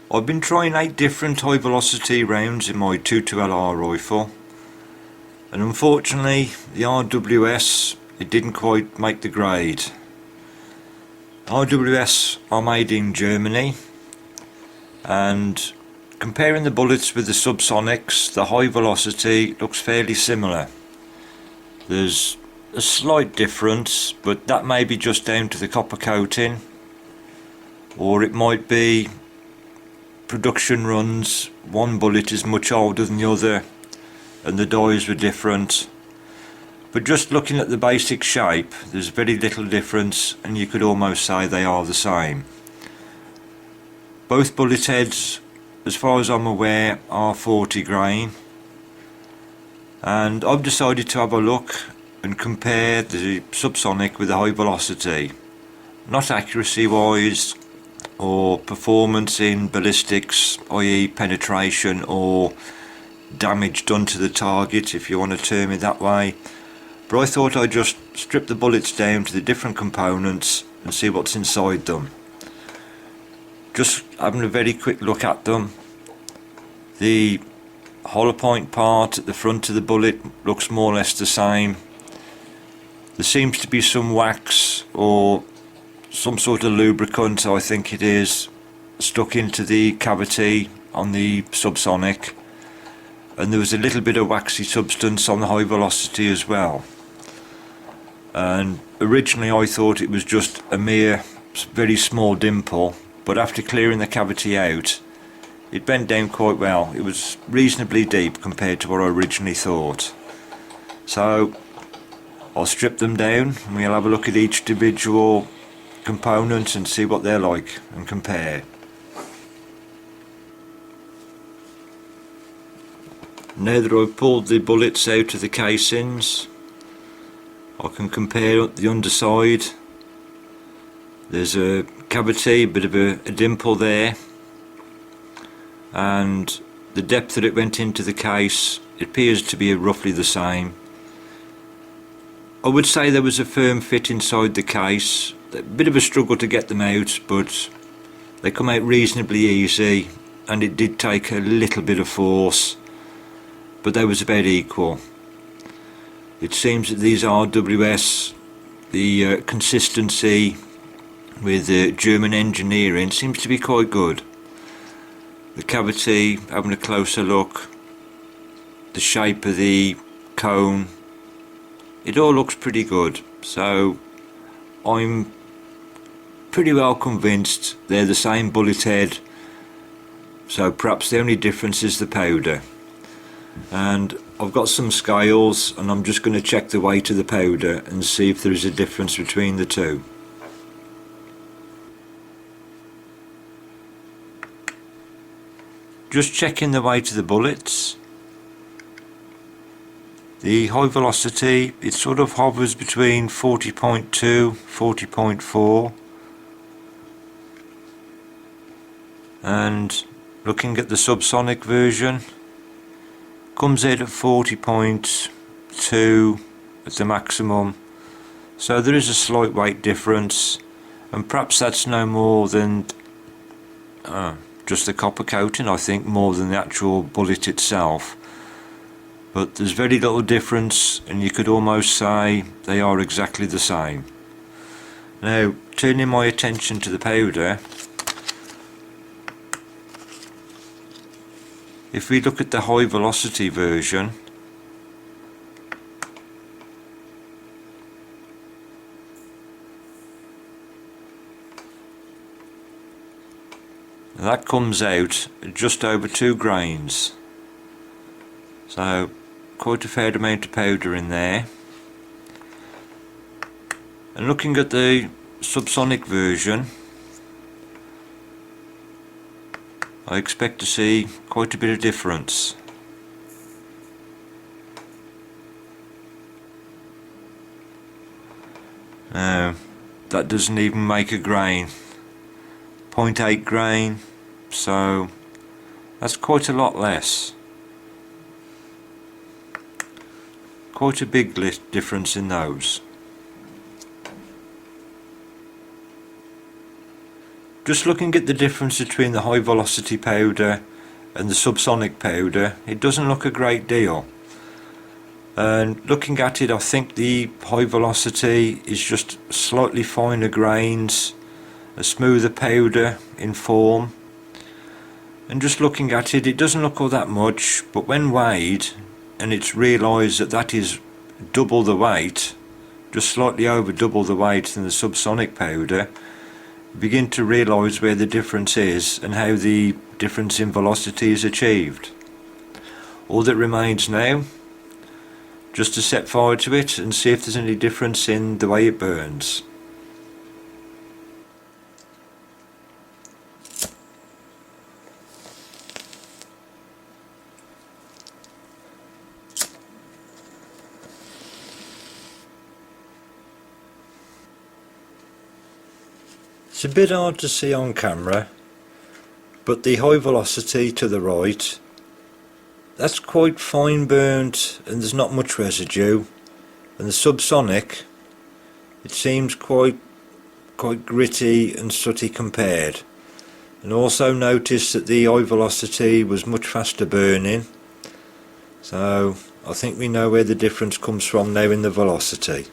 I've been trying 8 different high velocity rounds in my 22lr rifle, and unfortunately the RWS, it didn't quite make the grade. RWS are made in Germany, and comparing the bullets with the subsonics, the high velocity looks fairly similar. There's a slight difference, but that may be just down to the copper coating, or it might be production runs, one bullet is much older than the other and the dies were different. But just looking at the basic shape, there's very little difference, and you could almost say they are the same. Both bullet heads, as far as I'm aware, are 40 grain, and I've decided to have a look and compare the subsonic with the high velocity, not accuracy wise or performance in ballistics, i.e. penetration or damage done to the target, if you want to term it that way, but I thought I'd just strip the bullets down to the different components and see what's inside them. Just having a very quick look at them, the hollow point part at the front of the bullet looks more or less the same. There seems to be some wax or some sort of lubricant, I think it is, stuck into the cavity on the subsonic, and there was a little bit of waxy substance on the high velocity as well. And originally I thought it was just a mere very small dimple, but after clearing the cavity out, it bent down quite well. It was reasonably deep compared to what I originally thought. So I'll strip them down and we'll have a look at each individual component and see what they're like and compare. Now that I've pulled the bullets out of the casings, I can compare the underside. There's a cavity, a bit of a dimple there, and the depth that it went into the case, it appears to be roughly the same. I would say there was a firm fit inside the case. A bit of a struggle to get them out, but they come out reasonably easy, and it did take a little bit of force, but they was about equal. It seems that these RWS, the consistency with German engineering seems to be quite good. The cavity, having a closer look, the shape of the cone, it all looks pretty good. So I'm pretty well convinced they're the same bullet head, so perhaps the only difference is the powder. And I've got some scales and I'm just going to check the weight of the powder and see if there is a difference between the two. Just checking the weight of the bullets. The high velocity, it sort of hovers between 40.2, 40.4, and looking at the subsonic version, comes out at 40.2 at the maximum, so there is a slight weight difference, and perhaps that's no more than just the copper coating, I think, more than the actual bullet itself. But there's very little difference, and you could almost say they are exactly the same. Now, turning my attention to the powder, if we look at the high velocity version, that comes out at just over 2 grains. So quite a fair amount of powder in there. And looking at the subsonic version, I expect to see quite a bit of difference. Now, that doesn't even make a grain. 0.8 grain, so that's quite a lot less. Quite a big difference in those. just looking at the difference between the high velocity powder and the subsonic powder, it doesn't look a great deal. And looking at it, I think the high velocity is just slightly finer grains, a smoother powder in form. And just looking at it, it doesn't look all that much, but when weighed and it's realised that that is double the weight, just slightly over double the weight than the subsonic powder, you begin to realise where the difference is and how the difference in velocity is achieved. All that remains now, just to set fire to it and see if there's any difference in the way it burns. It's a bit hard to see on camera, but the high velocity to the right, that's quite fine burnt and there's not much residue, and the subsonic, it seems quite gritty and sooty compared. And also notice that the high velocity was much faster burning, so I think we know where the difference comes from now in the velocity.